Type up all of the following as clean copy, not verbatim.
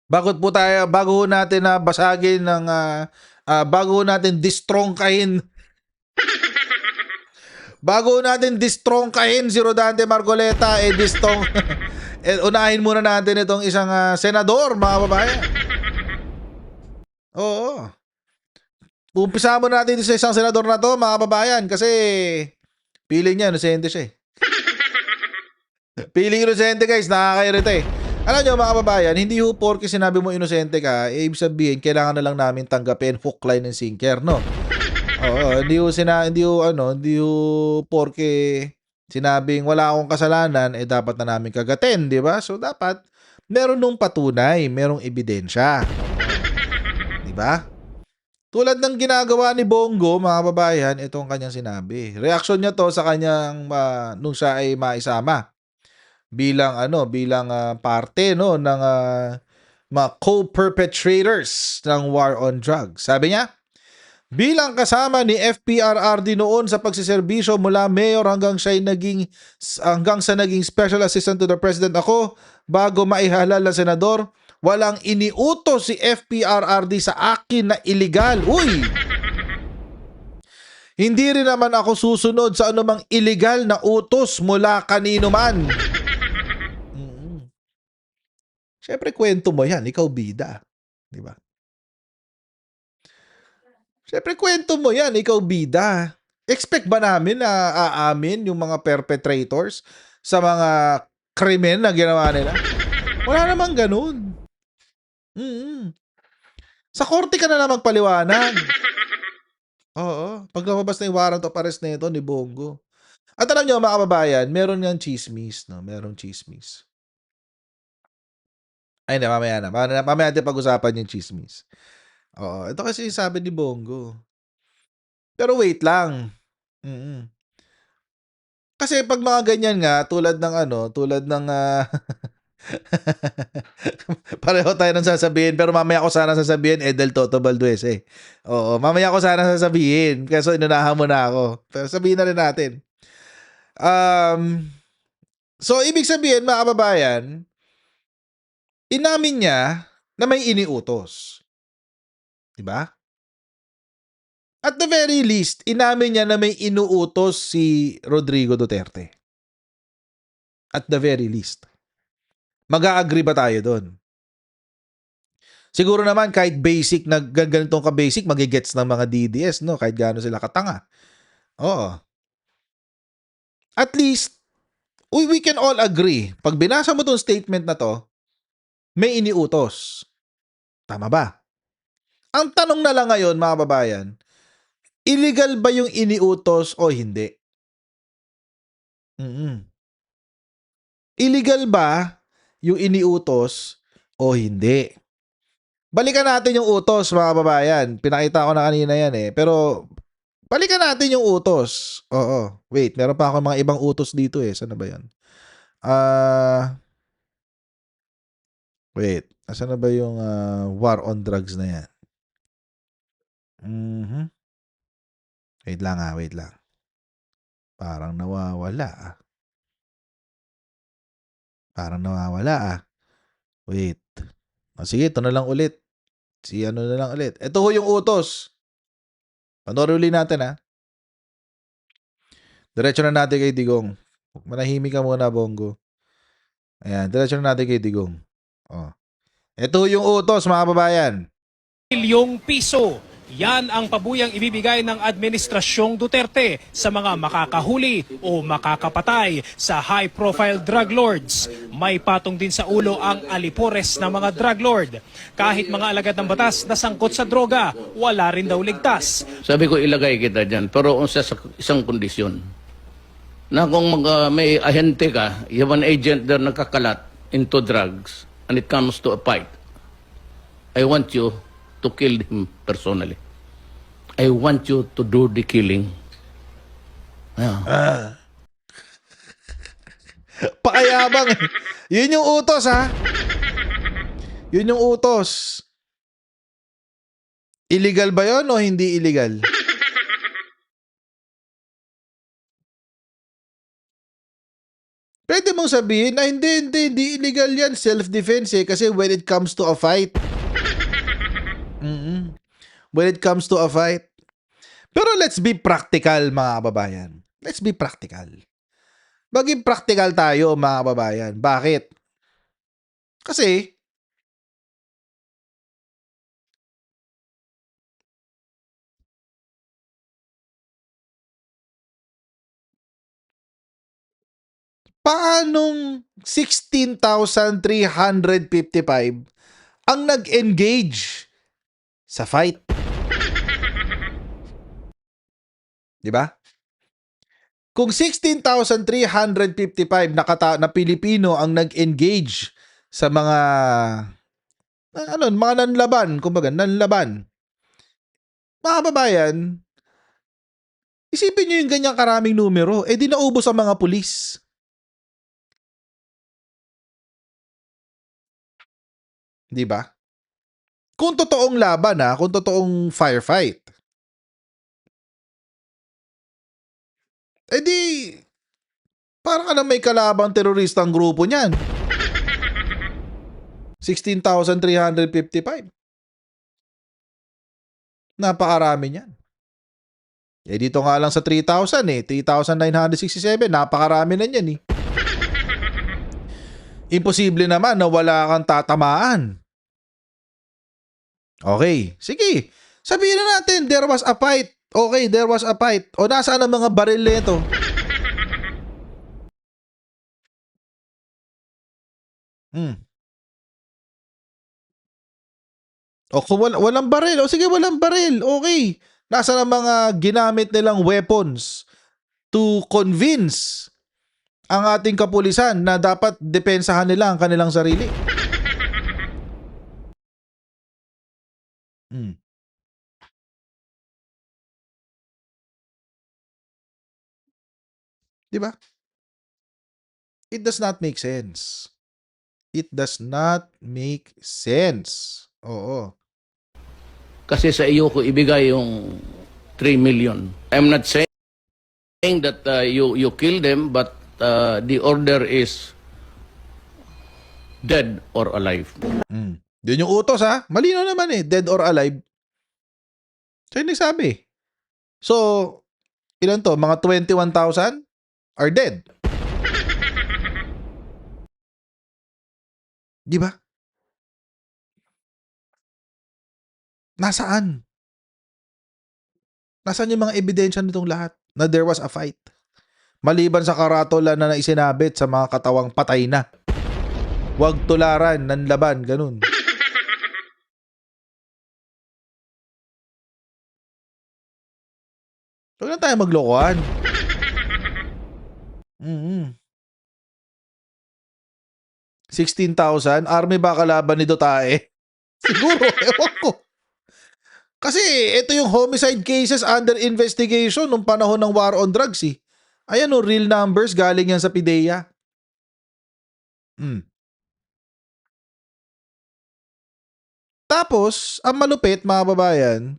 Bago ho natin na basagin ng bago ho natin distrongkahin bago ho natin distrongkahin si Rodante Marcoleta, distong unahin muna natin itong isang senador, mga babayan. Oo. Umpisa mo natin sa isang senador na to, mga babayan, kasi feeling niya inosente siya. Feeling inosente, guys, nakakairita eh. Alam nyo, mga kababayan, hindi ho porke sinabi mo inosente ka, ibig sabihin, kailangan na lang namin tanggapin hook, line, and sinker, no? Oo, hindi ho porke sinabing wala akong kasalanan, dapat na namin kagatin, di ba? So, dapat, meron nung patunay, merong ebidensya. Di ba? Tulad ng ginagawa ni Bongo, mga kababayan, itong kanyang sinabi. Reaksyon niya to sa kanyang nung siya ay maisama bilang parte no ng mga co-perpetrators ng war on drugs. Sabi niya, bilang kasama ni FPRRD noon sa pagsiservisyo mula mayor hanggang sa naging special assistant to the president ako bago maihalal na senador, walang iniutos si FPRRD sa akin na illegal. Uy! Hindi rin naman ako susunod sa anumang illegal na utos mula kanino man. Siyempre kwento mo yan, ikaw bida. Di ba? Siyempre kwento mo yan, ikaw bida. Expect ba namin na aamin yung mga perpetrators sa mga krimen na ginawa nila? Wala namang ganun. Sa korte ka na lang magpaliwanag. Oo. Pag lumabas na yung warrant of arrest na ito ni Bongo. At alam nyo, mga kababayan, meron nga chismis, no? Merong chismis. Ay, hindi, mamaya na. Mamaya natin pag-usapan yung chismis. Oo. Ito kasi sabi ni Bongo. Pero wait lang. Kasi pag mga ganyan nga, tulad ng pareho tayo ng sasabihin, pero mamaya ko sana sasabihin, Del Toto Valdez eh. Oo, mamaya ko sana sasabihin, kasi inunahan mo na ako. Pero sabihin na rin natin. So, ibig sabihin, mga kababayan, inamin niya na may iniutos. Diba? At the very least, inamin niya na may inuutos si Rodrigo Duterte. At the very least. Mag-a-agree ba tayo doon? Siguro naman kahit basic na ganitong ka-basic, magigets ng mga DDS, no? Kahit gaano sila katanga. Oo. At least, we can all agree. Pag binasa mo tong statement na to, may iniutos. Tama ba? Ang tanong na lang ngayon, mga babayan, illegal ba yung iniutos o hindi? Illegal ba yung iniutos o hindi? Balikan natin yung utos, mga babayan. Pinakita ko na kanina yan eh. Pero, balikan natin yung utos. Oo. Wait, meron pa ako mga ibang utos dito eh. Saan na ba yan? Wait. Asan na ba yung war on drugs na yan? Wait lang. Parang nawawala Wait. Sige, ito na lang ulit. Ito ho yung utos. Panoorin ulit natin ha. Diretso na natin kay Digong. Manahimik ka muna, Bongo. Ayan, diretso na natin kay Digong. Ito yung utos, mga kababayan. Milyong piso. Yan ang pabuyang ibibigay ng Administrasyong Duterte sa mga makakahuli o makakapatay sa high-profile drug lords. May patong din sa ulo ang alipores ng mga drug lord. Kahit mga alagad ng batas na sangkot sa droga, wala rin daw ligtas. Sabi ko ilagay kita dyan, pero sa isang kondisyon. Na kung may ahente ka, you have an agent na nakakalat into drugs and it comes to a fight, I want you to kill him personally. I want you to do the killing. Pakayabang. Yun yung utos, ha? Yun yung utos. Illegal ba yun o hindi illegal? Pwede mong sabihin na hindi illegal yan, self-defense eh, kasi when it comes to a fight. When it comes to a fight. Pero let's be practical, mga kababayan. Let's be practical. Maging practical tayo, mga kababayan. Bakit? Kasi, paanong 16,355 ang nag-engage sa fight? Di ba? Kung 16,355 na Pilipino ang nag-engage sa mga mga nanlaban, kumbaga, nanlaban. Mga kababayan, isipin nyo yung ganyang karaming numero, eh di naubos ang mga pulis. Di ba? Kung totoong laban kung totoong firefight. Eh di, parang ka na may kalabang teroristang grupo niyan. 16,355. Napakarami niyan. Eh dito nga lang sa 3,000 3,967, napakarami na niyan eh. Imposible naman na wala kang tatamaan. Okay, sige. Sabihin na natin, there was a fight. Okay, there was a fight. O nasaan ang mga baril nito? O kung walang baril, o sige walang baril, okay. Nasaan ang mga ginamit nilang weapons to convince ang ating kapulisan na dapat depensahan nila ang kanilang sarili? Di ba? It does not make sense. It does not make sense. Oo. Kasi sa iyo ko ibigay yung 3 million. I'm not saying that you kill them, but the order is dead or alive. Yun yung utos Malino naman dead or alive. So yun nagsabi. So, ilan to? Mga 21,000 are dead. Di ba? Nasaan? Nasaan yung mga ebidensya nitong lahat na there was a fight? Maliban sa karatula na naisinabit sa mga katawang patay na. Huwag tularan ng laban, ganun. Huwag lang tayo maglokohan. 16,000? Army ba kalaban ni Dotae? Siguro, ewan ko. Kasi ito yung homicide cases under investigation nung panahon ng war on drugs Ayan real numbers galing yan sa PIDEA. Tapos, ang malupit mga babayan,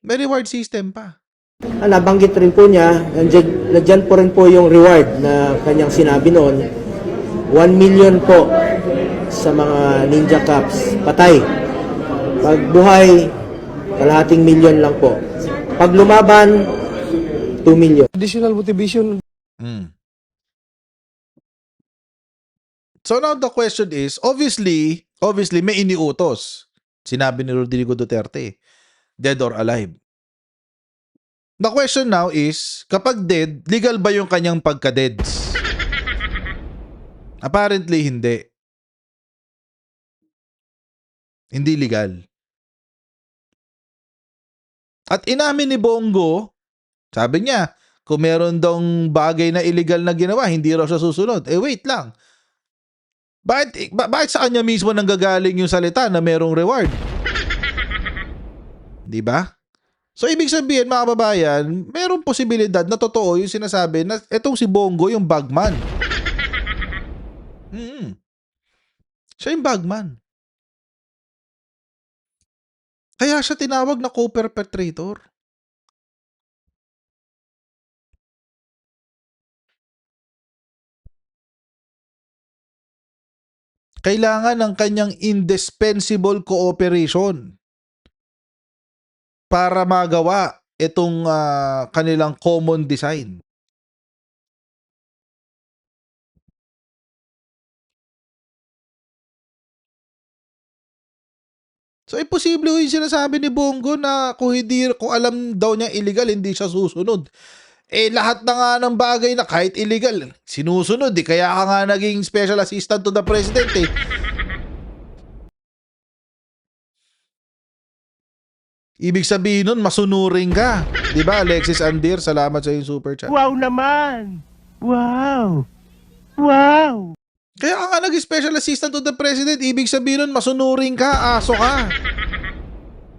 may reward system pa. Nabanggit rin po niya, nandyan po rin po yung reward na kanyang sinabi noon, 1 million po sa mga Ninja Cops, patay. Pag buhay, kalahating milyon lang po. Pag lumaban, 2 million. Additional motivation. So now the question is, obviously may iniutos. Sinabi ni Rodrigo Duterte, dead or alive. The question now is, kapag dead, legal ba yung kanyang pagka-deads? Apparently, hindi. Hindi legal. At inamin ni Bongo, sabi niya, kung meron dong bagay na illegal na ginawa, hindi raw siya susunod. Wait lang. Bakit sa kanya mismo nanggagaling yung salita na merong reward? Di ba? So, ibig sabihin, mga kababayan, merong posibilidad na totoo yung sinasabi na etong si Bongo yung bagman. Siya yung bagman. Kaya siya tinawag na co-perpetrator. Kailangan ng kanyang indispensable cooperation para magawa itong kanilang common design. So, imposible yung sinasabi ni Bongo na kung alam daw niya illegal, hindi siya susunod. Lahat na nga ng bagay na kahit illegal, sinusunod eh. Kaya ka nga naging special assistant to the president eh. Ibig sabihin nun, masunuring ka. Diba, Alexis Andir? Salamat sa yung super chat. Wow naman! Wow! Wow! Kaya ka nga naging special assistant to the president, ibig sabihin nun, masunuring ka, aso ka.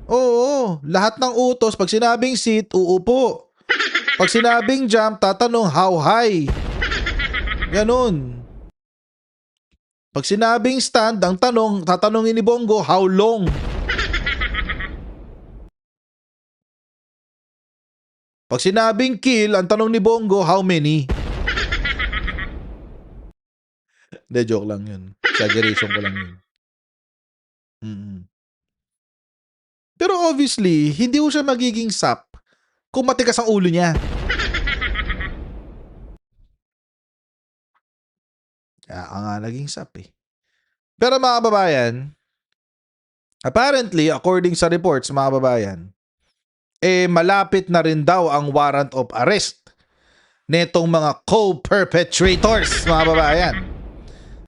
Oo, lahat ng utos, pag sinabing sit, uupo. Pag sinabing jump, tatanong how high. Ganun. Pag sinabing stand, ang tatanungin ni Bongo, how long. Pag sinabing kill, ang tanong ni Bongo, how many? Hindi, joke lang yun. Exaggeration ko lang yun. Pero obviously, hindi ko siya magiging sap kung matigas ang ulo niya. Kaya ka nga naging sap eh. Pero mga kababayan, apparently, according sa reports, mga kababayan, malapit na rin daw ang warrant of arrest netong mga co-perpetrators, mga kababayan.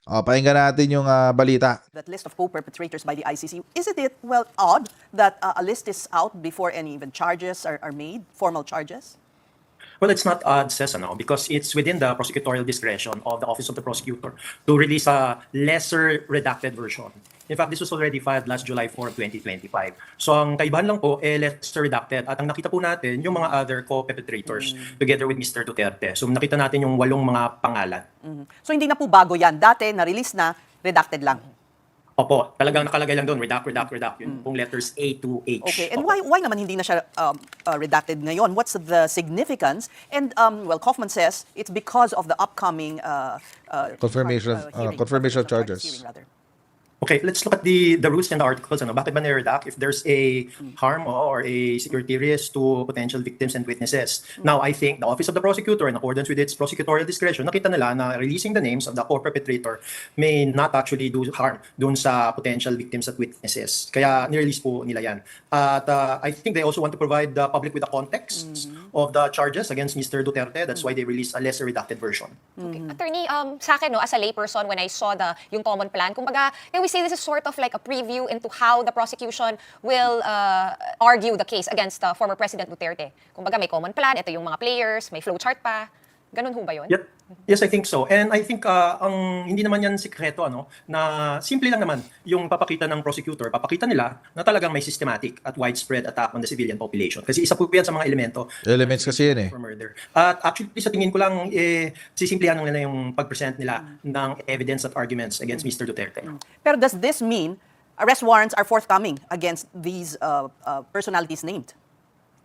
Pakinggan natin yung balita. That list of co-perpetrators by the ICC, isn't it, well, odd that a list is out before any even charges are made, formal charges? Well, it's not odd, because it's within the prosecutorial discretion of the Office of the Prosecutor to release a lesser redacted version. In fact, this was already filed last July 4, 2025. So ang kaibahan lang po, lesser redacted. At ang nakita po natin, yung mga other co-perpetrators together with Mr. Duterte. So nakita natin yung 8 mga pangalan. So hindi na po bago yan. Dati, na-release na, redacted lang. Opo, talagang nakalagay lang doon, redact. Yung pong letters A to H. Okay, and Opo. why naman hindi na siya redacted ngayon? What's the significance? And, well, Kaufman says it's because of the upcoming Confirmation of charges. hearing, rather. Okay, let's look at the rules and the articles. Bakit ba nire-redact? If there's a harm or a security risk to potential victims and witnesses. Now, I think the Office of the Prosecutor, in accordance with its prosecutorial discretion, nakita nila na releasing the names of the co-perpetrator may not actually do harm dun sa potential victims at witnesses. Kaya nirelease po nila yan. At I think they also want to provide the public with the context of the charges against Mr. Duterte. That's why they released a lesser redacted version. Okay. Attorney, sa akin, no, as a layperson, when I saw yung common plan, kumbaga, can we say this is sort of like a preview into how the prosecution will argue the case against former President Duterte? Kumbaga, may common plan, ito yung mga players, may flowchart pa. Ganun ho ba yun? Yep. Yes, I think so. And I think ang hindi naman yan sikreto na simple lang naman yung papakita ng prosecutor, papakita nila na talagang may systematic at widespread attack on the civilian population. Kasi isa po yan sa mga Elements kasi yan eh. for murder. At actually sa tingin ko lang sisimplihan nila yung pag-present nila ng evidence at arguments against Mr. Duterte. Pero does this mean arrest warrants are forthcoming against these personalities named?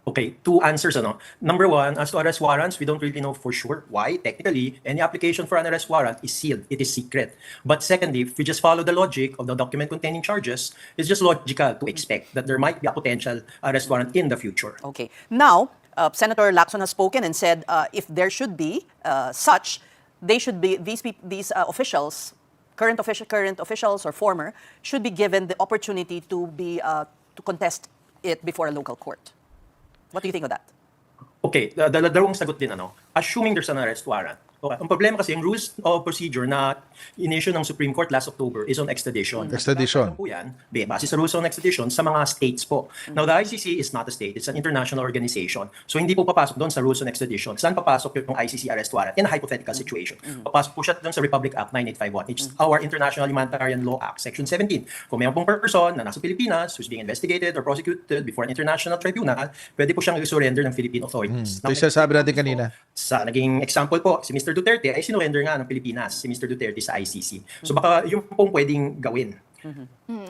Okay, 2 answers. Number 1, as to arrest warrants, we don't really know for sure why. Technically, any application for an arrest warrant is sealed. It is secret. But secondly, if we just follow the logic of the document containing charges, it's just logical to expect that there might be a potential arrest warrant in the future. Okay. Now, Senator Lacson has spoken and said if there should be such, they should be these officials, current officials or former, should be given the opportunity to contest it before a local court. What do you think of that? Okay, dalawang sagot din. Assuming there's an arrest warrant. Okay. Ang problema kasi, yung rules of procedure na in-issue ng Supreme Court last October is on extradition. Extradition. Po yan, base sa rules on extradition sa mga states po. Now, the ICC is not a state. It's an international organization. So, hindi po papasok doon sa rules on extradition. Saan papasok yung ICC arrest warrant? In a hypothetical situation. Papasok po siya doon sa Republic Act 9851. It's our International Humanitarian Law Act, Section 17. Kung may pong person na nasa Pilipinas who's being investigated or prosecuted before an international tribunal, pwede po siyang i-surrender ng Philippine authorities. Ito yung sinasabi natin kanina. Sa naging example po, si Mr. Duterte ay sinurrender nga ng Pilipinas, si Mr. Duterte sa ICC. So baka yung pong pwedeng gawin.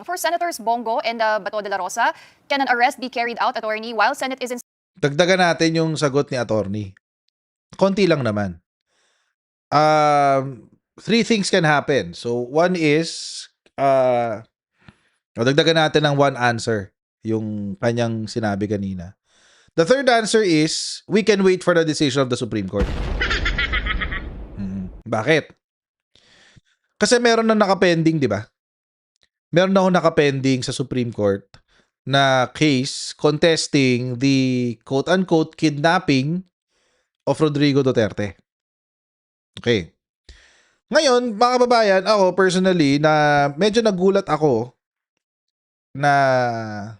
For Senators Bongo and Bato de la Rosa, can an arrest be carried out, attorney, while Senate is in Dagdagan natin yung sagot ni attorney. Konti lang naman. 3 things can happen. So, one is, Dagdagan natin ng one answer yung kanyang sinabi kanina. The third answer is, we can wait for the decision of the Supreme Court. Bakit? Kasi meron na nakapending, di ba? Meron na ako nakapending sa Supreme Court na case contesting the quote-unquote kidnapping of Rodrigo Duterte. Okay. Ngayon, mga kababayan, ako personally, na medyo nagulat ako na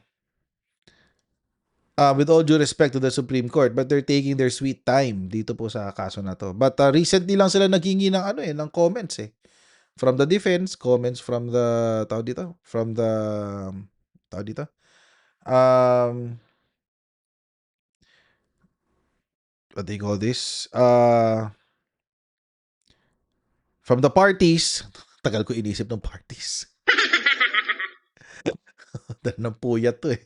with all due respect to the Supreme Court, but they're taking their sweet time dito po sa kaso na to. But recently lang sila naghingi ng ng comments eh. From the defense, comments from the tawag dito, what do you call this? From the parties, tagal ko inisip ng parties. Dahil ng puyat to eh.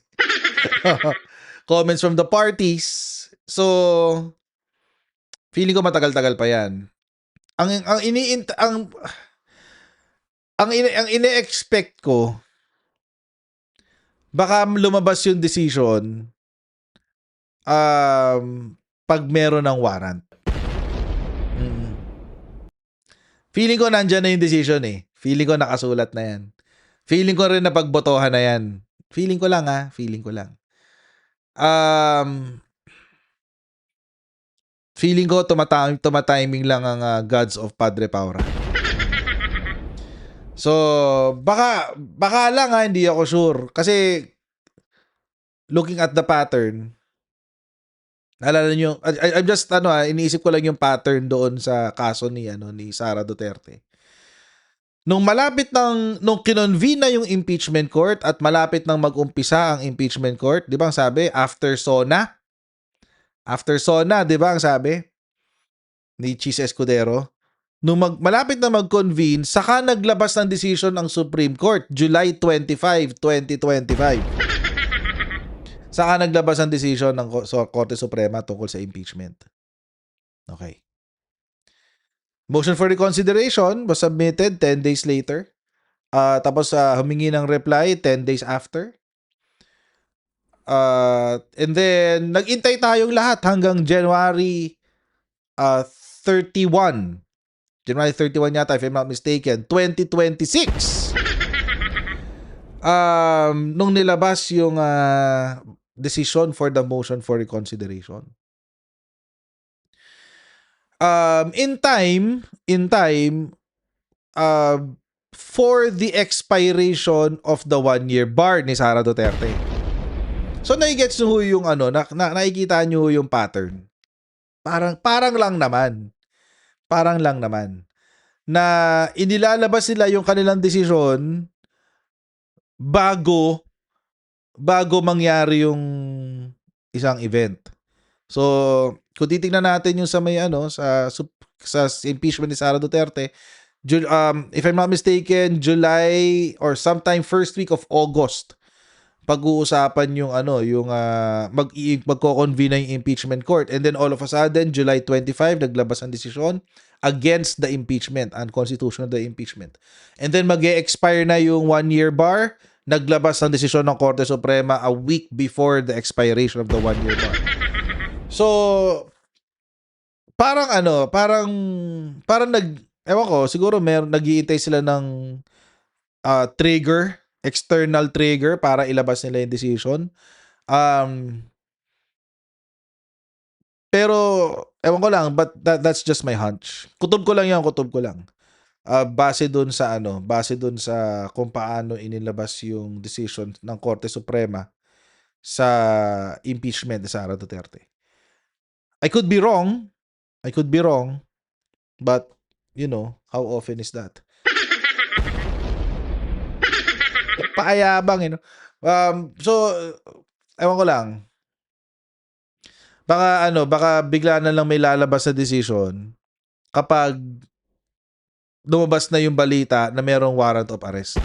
Comments from the parties. So, feeling ko matagal-tagal pa yan. Ang ine-expect ko, baka lumabas yung decision pag meron ng warrant. Feeling ko nandyan na yung decision eh. Feeling ko nakasulat na yan. Feeling ko rin na pagbotohan na yan. Feeling ko lang feeling ko lang. Feeling ko tumatiming lang ang gods of Padre Paura. So, baka lang hindi ako sure. Kasi, looking at the pattern, alala nyo, I'm just, iniisip ko lang yung pattern doon sa kaso ni Sara Duterte. Nung kinonvene na yung impeachment court at malapit nang mag-umpisa ang impeachment court, di ba ang sabi, after SONA, di ba ang sabi ni Chis Escudero, nung malapit na mag-convene, saka naglabas ng decision ang Supreme Court, July 25, 2025. Saka naglabas ang decision ng Korte Suprema tungkol sa impeachment. Okay. Motion for reconsideration was submitted 10 days later. Tapos humingi ng reply 10 days after. And then, nag-intay tayong lahat hanggang January 31. January 31 yata, if I'm not mistaken, 2026. Nung nilabas yung decision for the motion for reconsideration. In time, for the expiration of the 1-year bar ni Sara Duterte. So, naigets nyo yung nakikita nyo yung pattern. Parang lang naman. Na inilalabas nila yung kanilang desisyon bago mangyari yung isang event. So, kung titingnan natin yung sa may sa impeachment ni Sara Duterte, if I'm not mistaken, July or sometime first week of August, pag-uusapan yung magko-convene na yung impeachment court. And then all of a sudden, July 25, naglabas ang desisyon against the impeachment, unconstitutional the impeachment. And then mag-e-expire na yung 1-year bar, naglabas ang desisyon ng Korte Suprema a week before the expiration of the 1-year bar. So, parang ewan ko, siguro nag-iintay sila ng external trigger para ilabas nila yung decision. Pero, ewan ko lang, but that's just my hunch. Kutob ko lang. Base dun sa kung paano inilabas yung decision ng Korte Suprema sa impeachment ni Sara Duterte. I could be wrong, but how often is that? Paayabang, so ewan ko lang. Baka bigla na lang may lalabas na decision kapag lumabas na yung balita na merong warrant of arrest.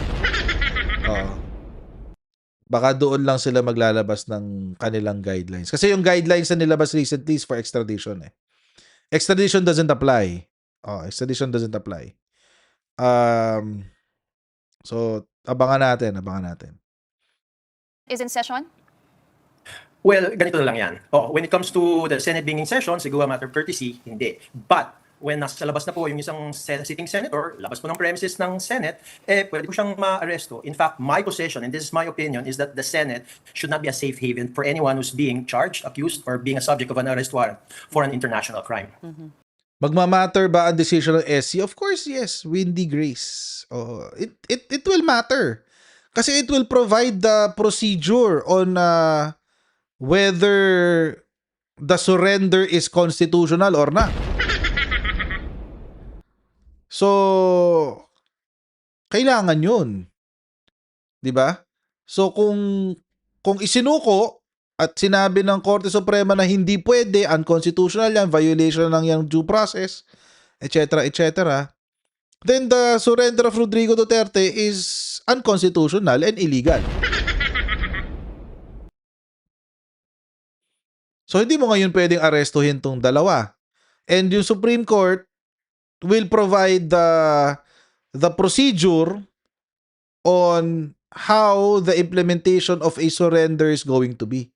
Baka doon lang sila maglalabas ng kanilang guidelines. Kasi yung guidelines na nilabas recently is for extradition eh. Extradition doesn't apply. So, abangan natin, abangan natin. Is in session? Well, ganito na lang yan. When it comes to the Senate being in session, siguro a matter of courtesy, hindi. But when nasa labas na po yung isang sitting senator, labas po ng premises ng Senate, pwede po siyang ma-aresto. In fact, my position, and this is my opinion, is that the Senate should not be a safe haven for anyone who's being charged, accused, or being a subject of an arrest warrant for an international crime. Magmamatter ba ang decision ng SC? Of course, yes. Windy Grace. It will matter. Kasi it will provide the procedure on whether the surrender is constitutional or not. So, kailangan yun. 'Di ba? So, kung isinuko at sinabi ng Korte Suprema na hindi pwede, unconstitutional yan, violation ng yung due process, etc., etc., then the surrender of Rodrigo Duterte is unconstitutional and illegal. So, hindi mo ngayon pwedeng arestuhin tong dalawa. And yung Supreme Court will provide the procedure on how the implementation of a surrender is going to be.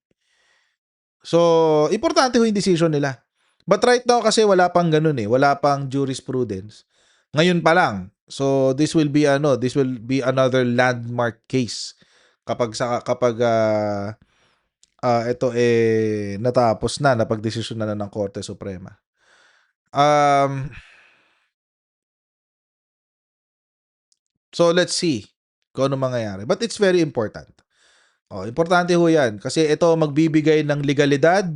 So, importante ho yung decision nila. But right now kasi wala pang ganun eh. Wala pang jurisprudence. Ngayon pa lang. So, this will be another landmark case kapag ito natapos na, napagdesisyon na ng Korte Suprema. So let's see kung ano mangyayari. But it's very important. Importante ho yan kasi ito magbibigay ng legalidad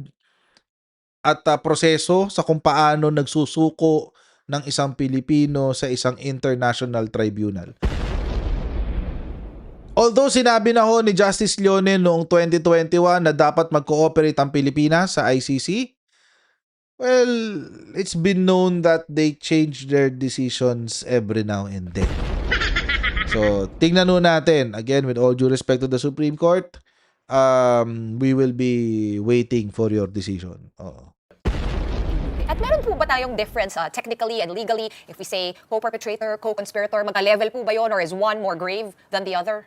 at proseso sa kung paano nagsusuko ng isang Pilipino sa isang international tribunal. Although sinabi na ho ni Justice Leone noong 2021 na dapat mag-cooperate ang Pilipinas sa ICC, well, it's been known that they change their decisions every now and then. So, tingnan nun natin. Again, with all due respect to the Supreme Court, we will be waiting for your decision. At meron po ba tayong difference technically and legally if we say co-perpetrator, co-conspirator, magka-level po ba yun or is one more grave than the other?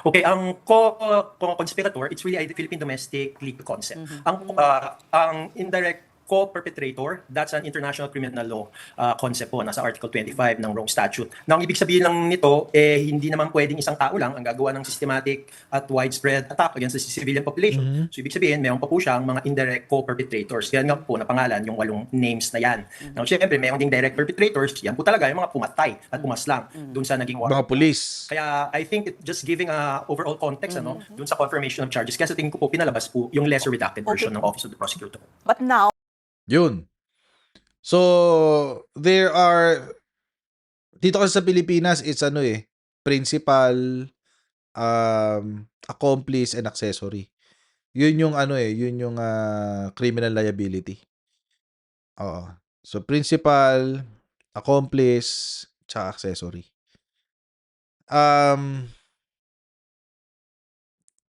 Okay, ang co-conspirator, it's really a Philippine domestic legal concept. Ang indirect co-perpetrator, that's an international criminal law concept po, nasa Article 25 ng Rome Statute. Now, ang ibig sabihin lang nito, hindi naman pwedeng isang tao lang ang gagawa ng systematic at widespread attack against the civilian population. So, ibig sabihin, meron pa po siyang mga indirect co-perpetrators. Kaya nga po, napangalan yung 8 names na yan. Now, syempre, meron ding direct perpetrators, yan po talaga yung mga pumatay at pumaslang dun sa naging war. Mga pulis. Kaya I think it just giving a overall context dun sa confirmation of charges. Kaya sa tingin ko po pinalabas po yung lesser redacted version ng Office of the Prosecutor. But now, Yun. So, there are dito kasi sa Pilipinas, it's principal, accomplice, and accessory. Yun yung criminal liability. Oo. So, principal, accomplice, tsaka accessory.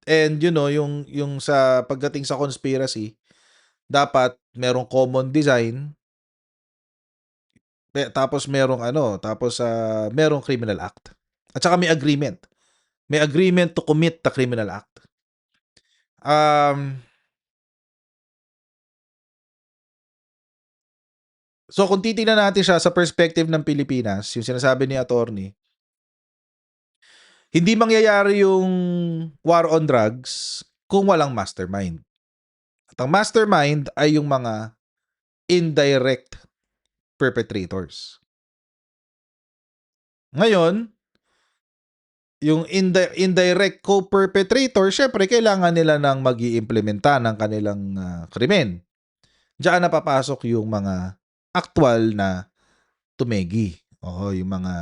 And yung sa pagdating sa conspiracy, dapat merong common design, tapos merong merong criminal act. At saka may agreement. May agreement to commit the criminal act. So kung titingnan natin siya sa perspective ng Pilipinas, yung sinasabi ni attorney, hindi mangyayari yung war on drugs kung walang mastermind. At ang mastermind ay yung mga indirect perpetrators. Ngayon, yung indirect co-perpetrator, syempre kailangan nila ng mag-iimplementa ng kanilang krimen. Diyan napapasok yung mga aktual na tumegi. Yung mga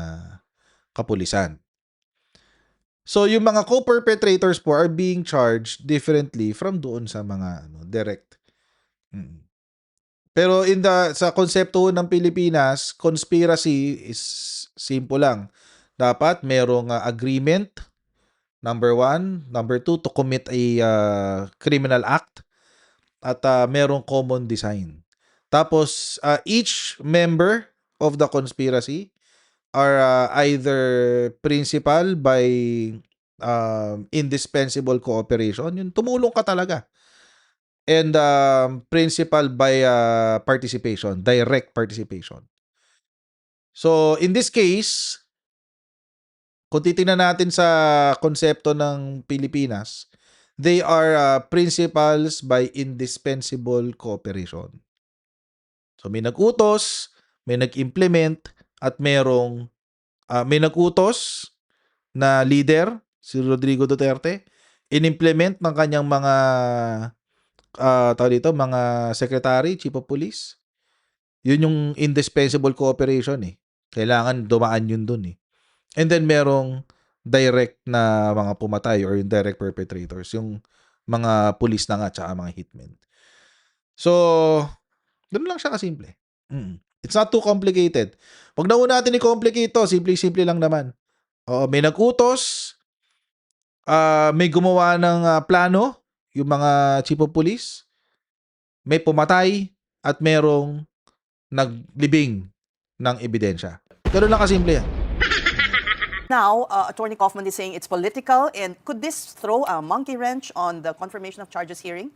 kapulisan. So, yung mga co-perpetrators po are being charged differently from doon sa mga direct. Pero sa konsepto ng Pilipinas, conspiracy is simple lang. Dapat merong agreement, number 1. Number 2, to commit a criminal act. At merong common design. Tapos, each member of the conspiracy are either principal by indispensable cooperation, yung tumulong ka talaga. And principal by participation, direct participation. So, in this case, kung titingnan natin sa konsepto ng Pilipinas, they are principals by indispensable cooperation. So, may nag-utos, may nag-implement, at merong may nag-utos na leader, si Rodrigo Duterte, in-implement ng kanyang mga mga secretary, chief of police. Yun yung indispensable cooperation eh. Kailangan dumaan yun dun eh. And then merong direct na mga pumatay or yung direct perpetrators, yung mga police na nga tsaka mga hitmen. So, doon lang siya kasimple. It's not too complicated. Wag na natin i-complicate to. Simple-simple lang naman. Oo, may nag-utos, may gumawa ng plano, yung mga chief of police, may pumatay, at merong naglibing ng ebidensya. Ganun lang kasimple yan. Now, Attorney Kaufman is saying it's political, and could this throw a monkey wrench on the confirmation of charges hearing?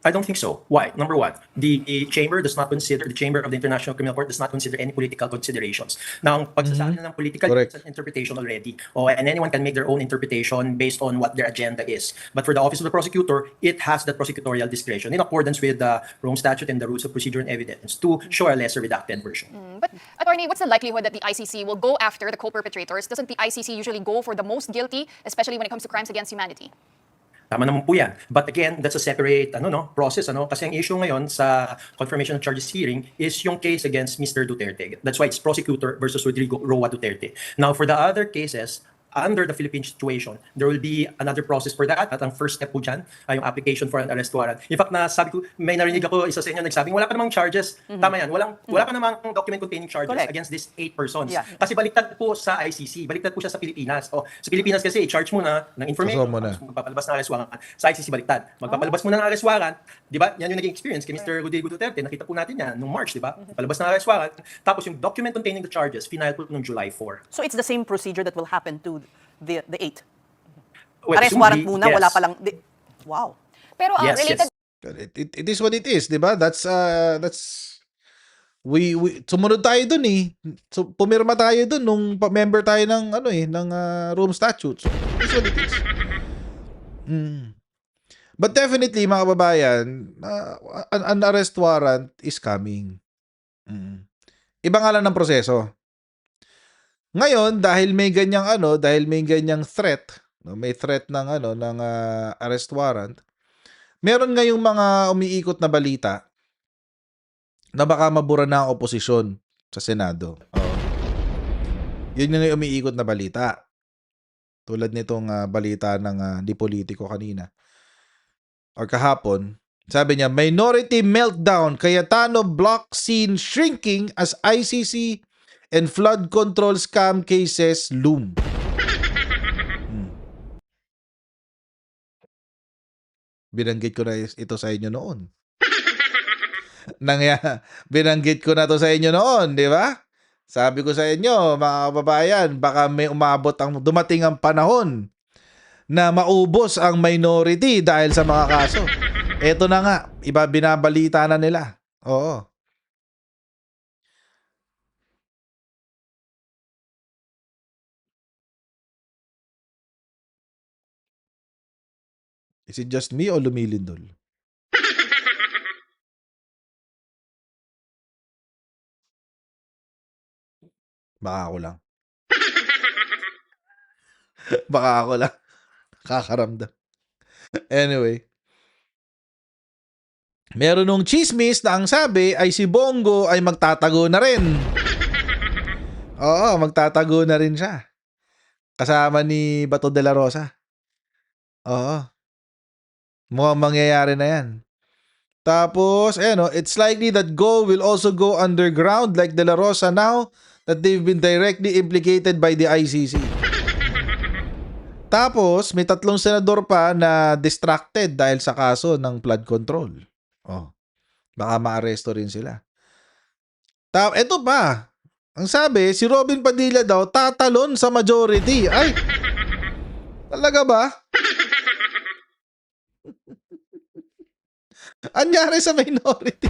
I don't think so. Why? Number one, the chamber does not consider, the chamber of the International Criminal Court does not consider any political considerations. Now, ang pagsasali ng political, Correct. it's an interpretation already. And anyone can make their own interpretation based on what their agenda is. But for the Office of the Prosecutor, it has that prosecutorial discretion in accordance with the Rome Statute and the Rules of Procedure and Evidence to show a lesser redacted version. But, Attorney, what's the likelihood that the ICC will go after the co-perpetrators? Doesn't the ICC usually go for the most guilty, especially when it comes to crimes against humanity? Tama naman po yan. But again, that's a separate process. Kasi ang issue ngayon sa confirmation of charges hearing is yung case against Mr. Duterte. That's why it's prosecutor versus Rodrigo Roa Duterte. Now, for the other cases, under the Philippine situation, there will be another process for that. At ang first step po dyan ay yung application for an arrest warrant. In fact, sabi ko, may narinig ako isa sa inyo nagsabing, wala pa namang charges. Tama yan. Wala pa namang document containing charges Correct. against these 8 persons. Yeah. Kasi baliktad po sa ICC. Baliktad po siya sa Pilipinas. Sa Pilipinas kasi, i-charge mo na ng information. Susunod mo na. Tapos magpapalabas ng arrest warrant. Sa ICC baliktad. Magpapalabas mo na ng arrest warrant. Di ba? Yan yung naging experience kay Mr. Rodrigo Duterte. Nakita po natin yan noong March, di ba? Palabas ng arrest warrant. Tapos yung document containing the charges, final po noong July 4. So it's the same procedure that will happen to the 8. Well, Arrest warrant presumably, muna, yes. wala pa lang. Wow. Pero Yes, related yes. It is what it is, 'di ba? That's we sumunod tayo dun eh. So pumirma tayo dun nung member tayo ng ng Rome Statute. So it is what it is. But definitely mga kababayan, an arrest warrant is coming. Iba nga lang ng proseso. Ngayon, dahil may ganyang threat, may threat ng arrest warrant, meron ngayong mga umiikot na balita na baka mabura na ang oposisyon sa Senado. Yun yung umiikot na balita. Tulad nitong balita ng Di Politico kanina or kahapon. Sabi niya, minority meltdown, Cayetano block scene shrinking as ICC and flood control scam cases loom. Binanggit ko na ito sa inyo noon. Binanggit ko na to sa inyo noon, di ba? Sabi ko sa inyo, mga kababayan, baka may dumating ang panahon na maubos ang minority dahil sa mga kaso. Ito na nga, binabalita na nila. Oo. Is it just me o lumilindol? Baka ako lang. Baka ako lang. Kakaramdam. Anyway. Meron nung chismis na ang sabi ay si Bongo ay magtatago na rin. Oo, magtatago na rin siya. Kasama ni Bato de la Rosa. Oo. Mukhang mangyayari na yan. Tapos, it's likely that Go will also go underground like De La Rosa now that they've been directly implicated by the ICC. Tapos, may 3 senador pa na distracted dahil sa kaso ng flood control. Baka maaresto rin sila. Ito pa. Ang sabi, si Robin Padilla daw tatalon sa majority. Ay! Talaga ba? Anyari sa minority.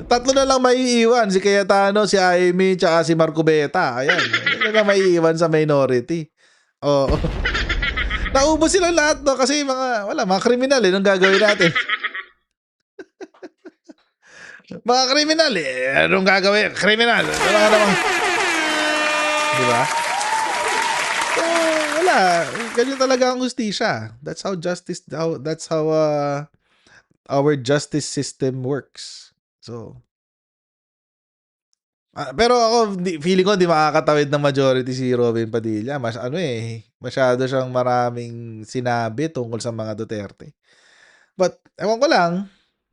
Tatlo na lang maiiwan. Si Cayetano, si Amy, tsaka si Marcubeta. Ayan. Tatlo na maiiwan sa minority. Oo. Naubos sila lahat, no? Kasi mga kriminal, nung gagawin natin. Mga kriminal, anong gagawin? Kriminal. Wala ka namang... Diba? So, wala. Ganyan talaga ang hustisya. That's how our justice system works. So, pero ako, feeling ko hindi makakatawid ng majority si Robin Padilla. Masyado siyang maraming sinabi tungkol sa mga Duterte. But, ewan ko lang,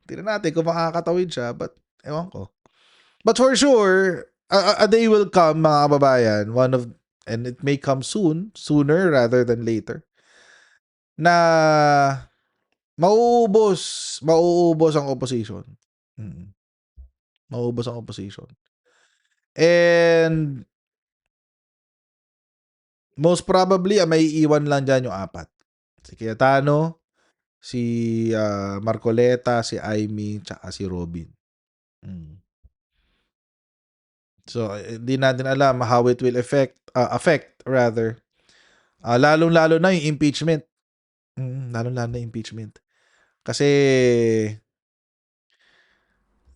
tignan natin kung makakatawid siya, but ewan ko. But for sure, a day will come, mga kababayan, and it may come sooner rather than later, na mauubos ang opposition. Mauubos ang opposition. And most probably, may iwan lang dyan yung 4. Si Cayetano, si Marcoleta, si Amy, tsaka si Robin. So, hindi natin alam how it will affect rather. Lalong-lalo na yung impeachment. Lalong-lalo na impeachment. Kasi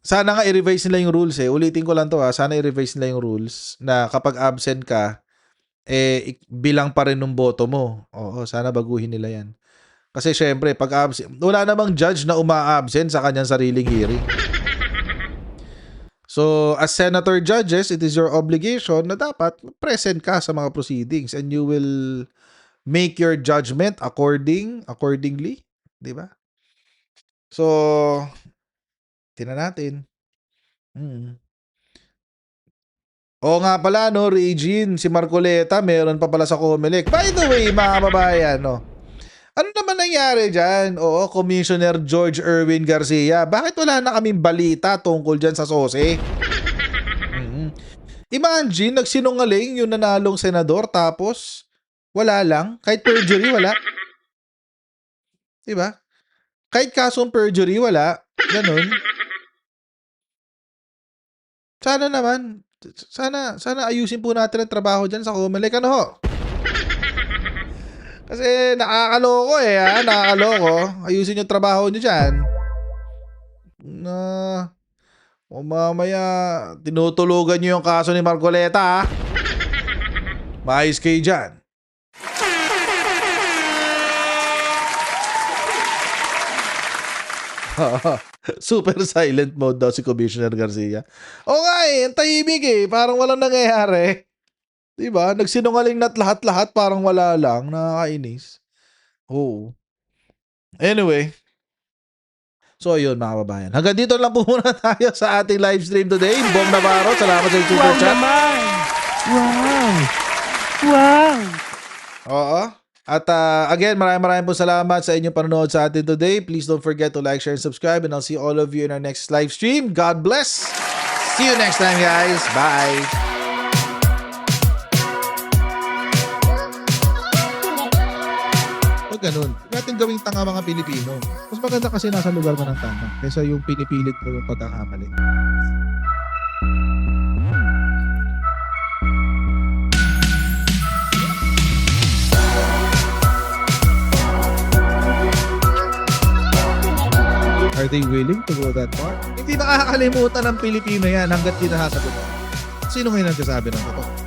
sana nga i-revise nila yung rules Ulitin ko lang to sana i-revise nila yung rules na kapag absent ka, bilang pa rin ng boto mo. Oo, sana baguhin nila yan. Kasi syempre, pag absent, wala namang judge na uma-absent sa kanyang sariling hearing. So, as senator judges, it is your obligation na dapat present ka sa mga proceedings and you will make your judgment accordingly. Di ba? So, tingnan natin. Oo nga pala, no, Regine, si Marcoleta, meron pa pala sa Comelec. By the way, mga kababayan, no, ano naman nangyari dyan? Oo, Commissioner George Erwin Garcia, bakit wala na kaming balita tungkol dyan sa SOSE? Imagine, nagsinungaling yung nanalong senador, tapos wala lang. Kahit perjury, wala. Diba? Kahit kasong perjury, wala. Ganun. Sana naman, sana ayusin po natin ang trabaho dyan sa Comelec. Ano ho? Kasi nakakaloko nakakaloko. Ayusin yung trabaho nyo dyan. O mamaya, tinutulugan nyo yung kaso ni Marcoleta, Maayos kayo dyan. Super silent mode daw si Commissioner Garcia. O nga ang tahimik parang walang nangyayari. Diba? Nagsinungaling na't lahat-lahat parang wala lang. Nakakainis. Oo. Anyway. So ayun mga kababayan. Hanggang dito lang po muna tayo sa ating live stream today. Bong Navarro, salamat sa super chat. Naman! Wow! Wow! Oo. At again, maraming po salamat sa inyong panonood sa atin today. Please don't forget to like, share, and subscribe. And I'll see all of you in our next live stream. God bless. See you next time, guys. Bye. Huwag ganun. Natin gawing tanga mga Pilipino. Mas maganda kasi nasa lugar mo ng tama kaysa yung pinipilit mo yung pagkakamali. Are they willing to go that far? Hindi makakalimutan ng Pilipino yan hanggat di nasasagot. Sino ngayon nagsasabi ng totoo?